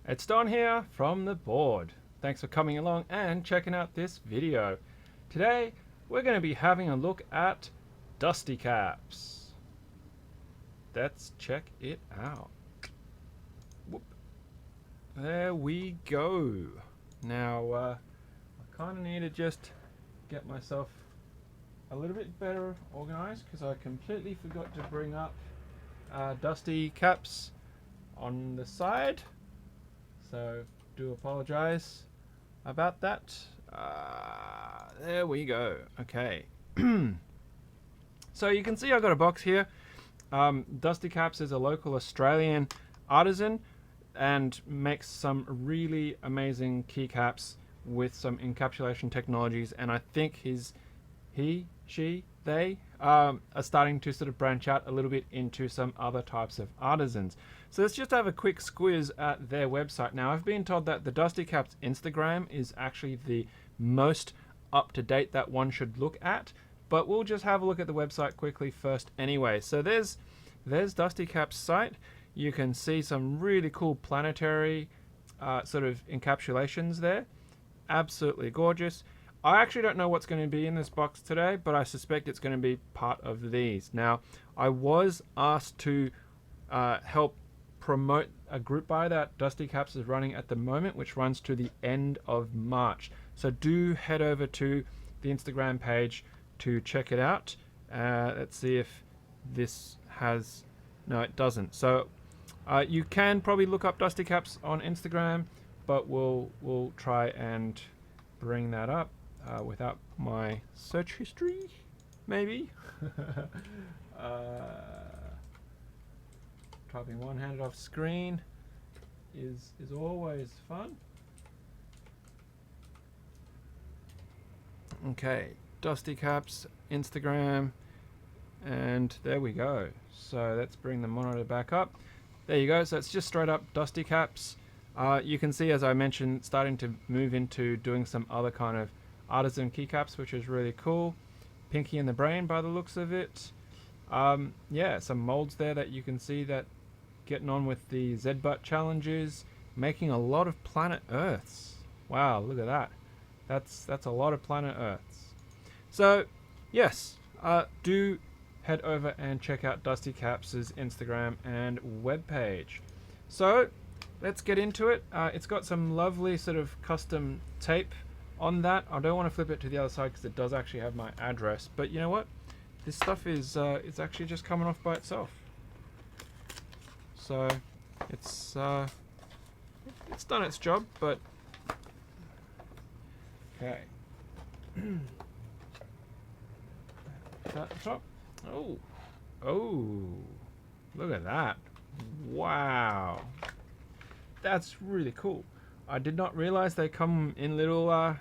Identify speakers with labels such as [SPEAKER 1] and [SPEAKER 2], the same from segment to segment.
[SPEAKER 1] It's Don here from the board. Thanks for coming along and checking out this video. Today we're going to be having a look at Dustycaps. Let's check it out. Whoop. There we go. Now I kind of need to just get myself a little bit better organized because I completely forgot to bring up Dustycaps on the side. So do apologize about that. There we go. Okay. So you can see I've got a box here. Dustycaps is a local Australian artisan and makes some really amazing keycaps with some encapsulation technologies, and I think they are starting to sort of branch out a little bit into some other types of artisans. So let's just have a quick squiz at their website. Now, I've been told that the Dustycaps Instagram is actually the most up-to-date that one should look at, but we'll just have a look at the website quickly first anyway. So there's Dustycaps' site. You can see some really cool planetary sort of encapsulations there. Absolutely gorgeous. I actually don't know what's going to be in this box today, but I suspect it's going to be part of these. Now, I was asked to help promote a group buy that Dustycaps is running at the moment, which runs to the end of March. So do head over to the Instagram page to check it out. Let's see if this has... No, it doesn't. So you can probably look up Dustycaps on Instagram, but we'll try and bring that up without my search history, maybe. Typing one-handed off screen is always fun. Okay, Dustycaps Instagram, and there we go. So let's bring the monitor back up. There you go. So it's just straight up Dustycaps. You can see, as I mentioned, starting to move into doing some other kind of artisan keycaps, which is really cool. Pinky in the brain by the looks of it. Yeah, some molds there that you can see that getting on with the Z-Butt challenges, making a lot of planet Earths. Wow, look at that. That's a lot of planet Earths. So yes, do head over and check out Dustycaps' Instagram and webpage. So let's get into it. It's got some lovely sort of custom tape on that. I don't want to flip it to the other side because it does actually have my address, but you know what? This stuff is it's actually just coming off by itself. So it's done its job, but okay. At the top. Oh, look at that. Wow. That's really cool. I did not realize they come in little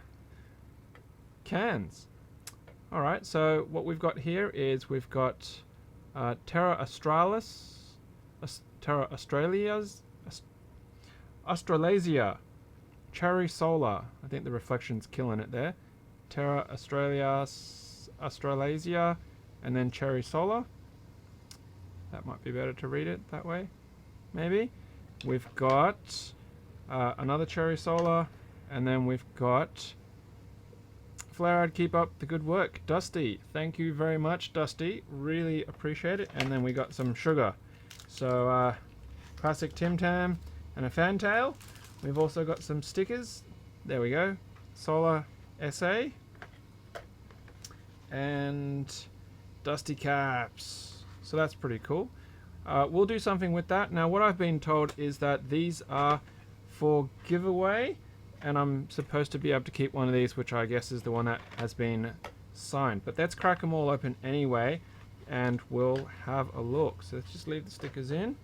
[SPEAKER 1] cans. Alright, so what we've got here is we've got Terra Australasia, Cherry Solar. I think the reflection's killing it there. Terra Australasia, and then Cherry Solar. That might be better to read it that way, maybe. We've got another Cherry Solar, and then we've got Flare-Ad. Keep up the good work, Dusty. Thank you very much, Dusty. Really appreciate it. And then we got some sugar. So classic Tim Tam and a fantail. We've also got some stickers. There we go. Solar SA and Dustycaps. So that's pretty cool. We'll do something with that. Now, what I've been told is that these are for giveaway, and I'm supposed to be able to keep one of these, which I guess is the one that has been signed. But let's crack them all open anyway, and we'll have a look. So let's just leave the stickers in.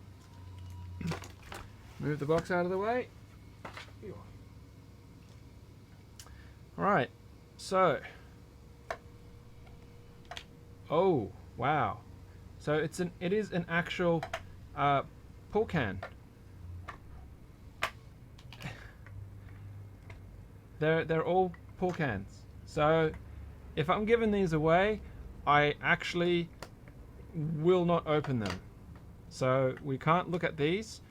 [SPEAKER 1] Move the box out of the way. Alright, so... Oh, wow. So it is an actual pull can. They're all pull cans. So if I'm giving these away, I actually will not open them. So we can't look at these.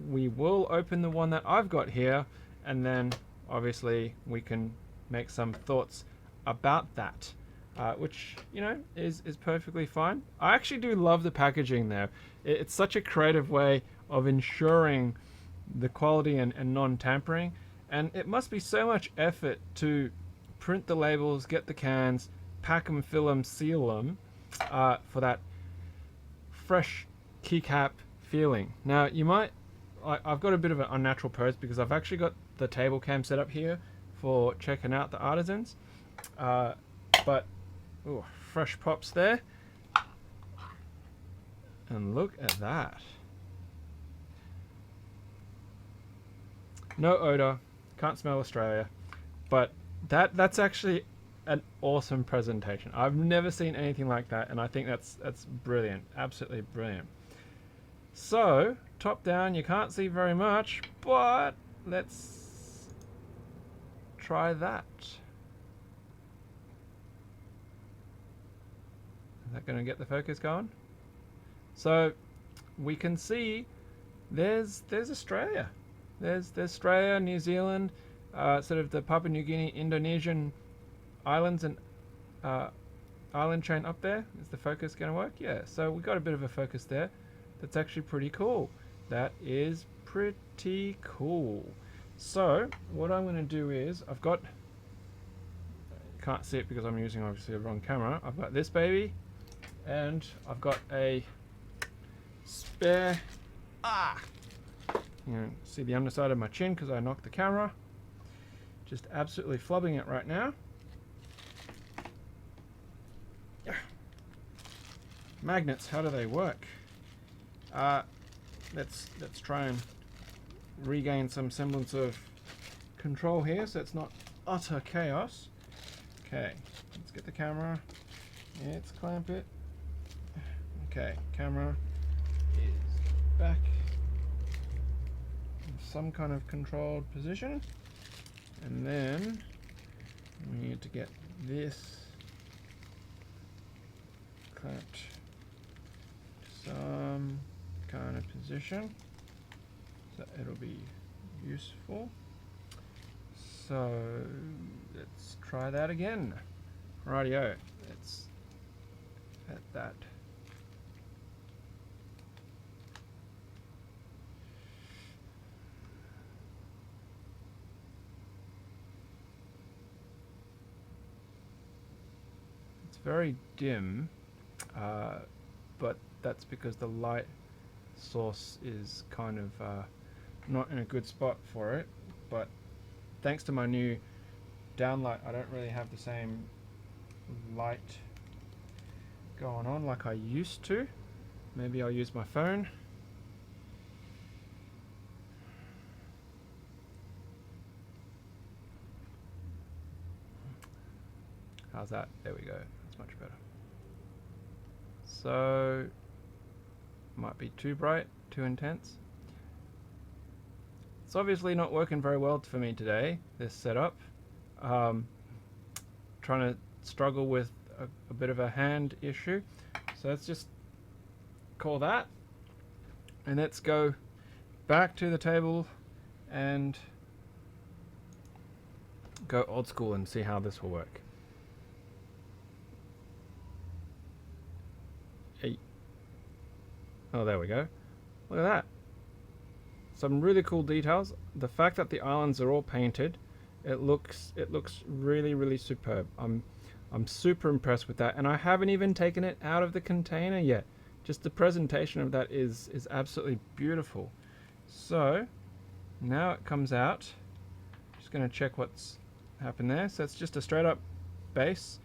[SPEAKER 1] we will open the one that I've got here, and then obviously we can make some thoughts about that, which, you know, is perfectly fine. I actually do love the packaging there. It's such a creative way of ensuring the quality and non-tampering, and it must be so much effort to print the labels, get the cans, pack them, fill them, seal them, for that fresh keycap feeling. Now you might, I've got a bit of an unnatural pose because I've actually got the table cam set up here for checking out the Artisans, but ooh, fresh pops there, and look at that. No odor, can't smell Australia, but that's actually an awesome presentation. I've never seen anything like that, and I think that's brilliant, absolutely brilliant. So top down, you can't see very much, but let's try that. Is that going to get the focus going? So we can see there's Australia. There's Australia, New Zealand, sort of the Papua New Guinea, Indonesian islands, and island chain up there. Is the focus going to work? Yeah, so we got a bit of a focus there. That's actually pretty cool. That is pretty cool. So what I'm going to do is, I've got, you can't see it because I'm using obviously the wrong camera. I've got this baby, and I've got a spare, you know, see the underside of my chin because I knocked the camera. Just absolutely flubbing it right now. Magnets, how do they work? Let's try and regain some semblance of control here so it's not utter chaos. Okay, let's get the camera. Let's clamp it. Okay, camera is back in some kind of controlled position, and then we need to get this clamped to some kind of position so it'll be useful. So let's try that again. Rightio, let's set that. It's very dim, but that's because the light source is kind of not in a good spot for it. But thanks to my new downlight, I don't really have the same light going on like I used to. Maybe I'll use my phone. How's that? There we go. That's much better. So might be too bright, too intense. It's obviously not working very well for me today, this setup. Trying to struggle with a bit of a hand issue. So let's just call that, and let's go back to the table and go old school and see how this will work. Hey. Oh, there we go. Look at that. Some really cool details. The fact that the islands are all painted, it looks really, really superb. I'm super impressed with that, and I haven't even taken it out of the container yet. Just the presentation of that is absolutely beautiful. So now it comes out. Just going to check what's happened there. So it's just a straight up base.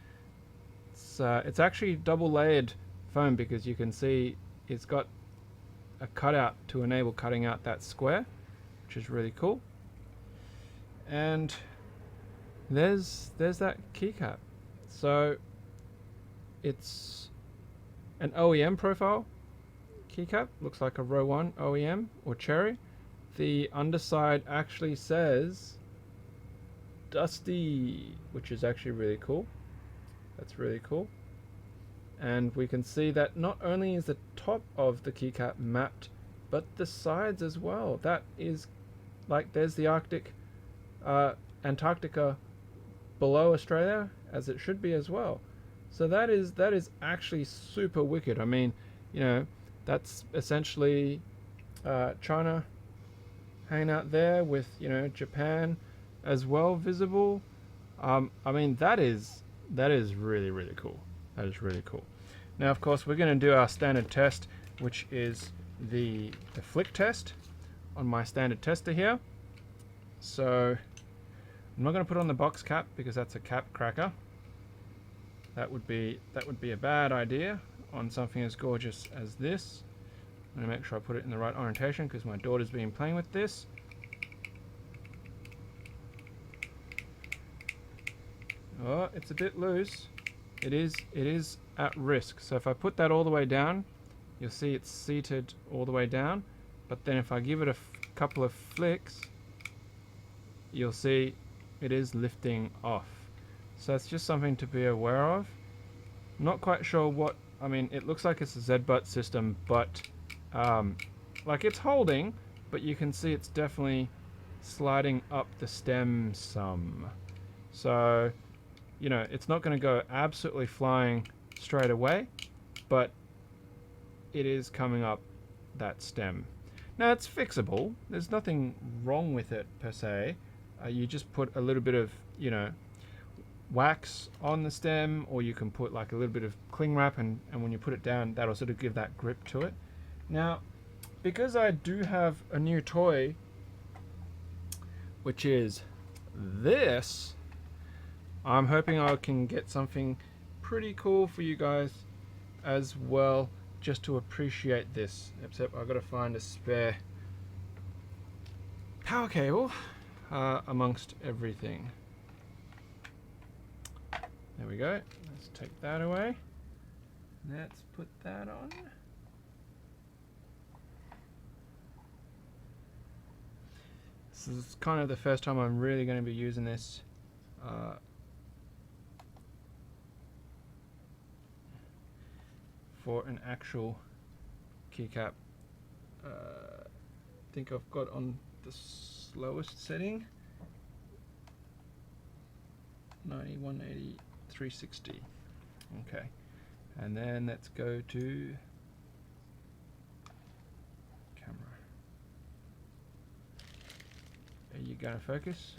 [SPEAKER 1] It's actually double layered foam because you can see it's got a cutout to enable cutting out that square, which is really cool. And there's that keycap. So it's an OEM profile keycap, looks like a row 1 OEM or cherry. The underside actually says Dusty, which is actually really cool. That's really cool. And we can see that not only is the top of the keycap mapped but the sides as well. That is like, there's the Arctic, Antarctica below Australia, as it should be as well. So that is actually super wicked. I mean, you know, that's essentially China hanging out there with, you know, Japan as well visible. I mean, that is really, really cool. That is really cool. Now, of course, we're going to do our standard test, which is the flick test on my standard tester here. So I'm not going to put on the box cap because that's a cap cracker. That would be a bad idea on something as gorgeous as this. I'm going to make sure I put it in the right orientation because my daughter's been playing with this. Oh, it's a bit loose. It is at risk. So if I put that all the way down, you'll see it's seated all the way down. But then if I give it a couple of flicks, you'll see it is lifting off. So it's just something to be aware of. Not quite sure what, I mean, it looks like it's a Z-butt system, but like it's holding, but you can see it's definitely sliding up the stem some. So, you know, it's not going to go absolutely flying straight away, but it is coming up that stem. Now it's fixable. There's nothing wrong with it per se. You just put a little bit of, you know, wax on the stem, or you can put like a little bit of cling wrap, and when you put it down, that'll sort of give that grip to it. Now, because I do have a new toy, which is this, I'm hoping I can get something pretty cool for you guys as well, just to appreciate this. Except I've got to find a spare power cable amongst everything. There we go. Let's take that away. Let's put that on. This is kind of the first time I'm really going to be using this. For an actual keycap. I think I've got on the slowest setting. 90, 180, 360. Okay. And then let's go to camera. Are you going to focus?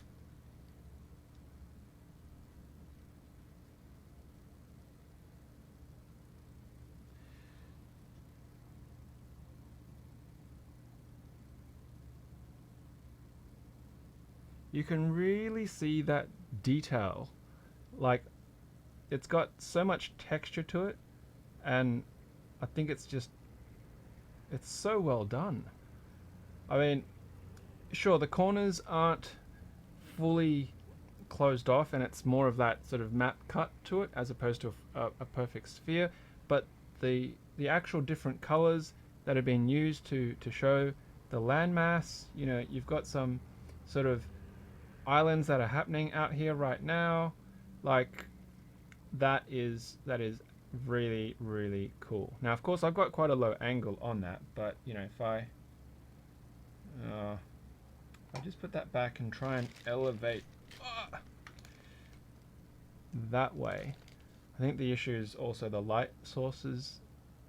[SPEAKER 1] You can really see that detail. Like, it's got so much texture to it, and I think it's so well done. I mean, sure, the corners aren't fully closed off, and it's more of that sort of map cut to it as opposed to a perfect sphere, but the actual different colors that have been used to show the landmass, you know, you've got some sort of islands that are happening out here right now. Like, that is really, really cool. Now, of course, I've got quite a low angle on that, but you know, if I just put that back and try and elevate that way. I think the issue is also the light sources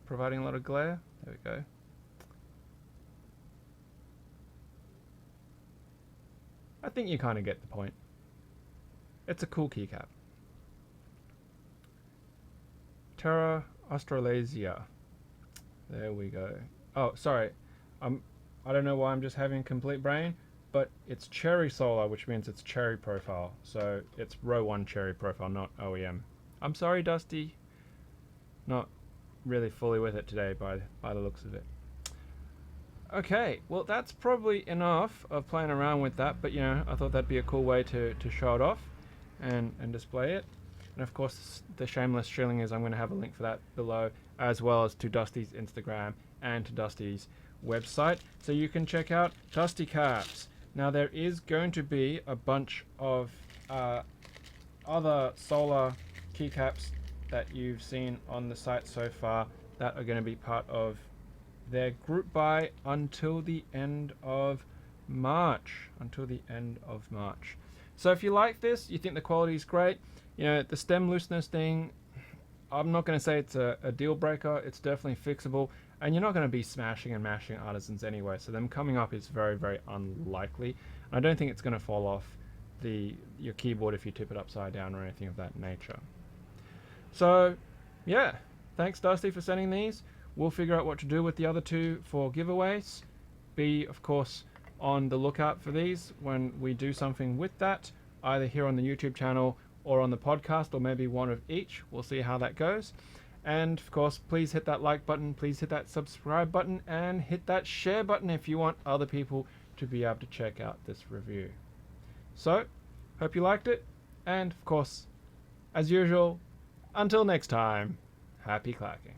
[SPEAKER 1] providing a lot of glare. There we go. I think you kind of get the point. It's a cool keycap. Terra Australasia. There we go. Oh, sorry. I don't know why I'm just having complete brain, but it's cherry solar, which means it's cherry profile. So it's row 1 cherry profile, not OEM. I'm sorry, Dusty. Not really fully with it today by the looks of it. Okay, well, that's probably enough of playing around with that, but you know, I thought that'd be a cool way to show it off and display it. And of course, the shameless shilling is I'm going to have a link for that below, as well as to Dusty's Instagram and to Dusty's website, so you can check out Dustycaps. Now, there is going to be a bunch of other solar keycaps that you've seen on the site so far that are going to be part of their group buy until the end of March. So if you like this, you think the quality is great, you know, the stem looseness thing, I'm not going to say it's a deal breaker. It's definitely fixable, and you're not going to be smashing and mashing Artisans anyway, so them coming up is very, very unlikely. I don't think it's going to fall off your keyboard if you tip it upside down or anything of that nature. So yeah, thanks Dusty for sending these. We'll figure out what to do with the other two for giveaways. Be, of course, on the lookout for these when we do something with that, either here on the YouTube channel or on the podcast, or maybe one of each. We'll see how that goes. And of course, please hit that like button, please hit that subscribe button, and hit that share button if you want other people to be able to check out this review. So, hope you liked it, and of course, as usual, until next time, happy clacking.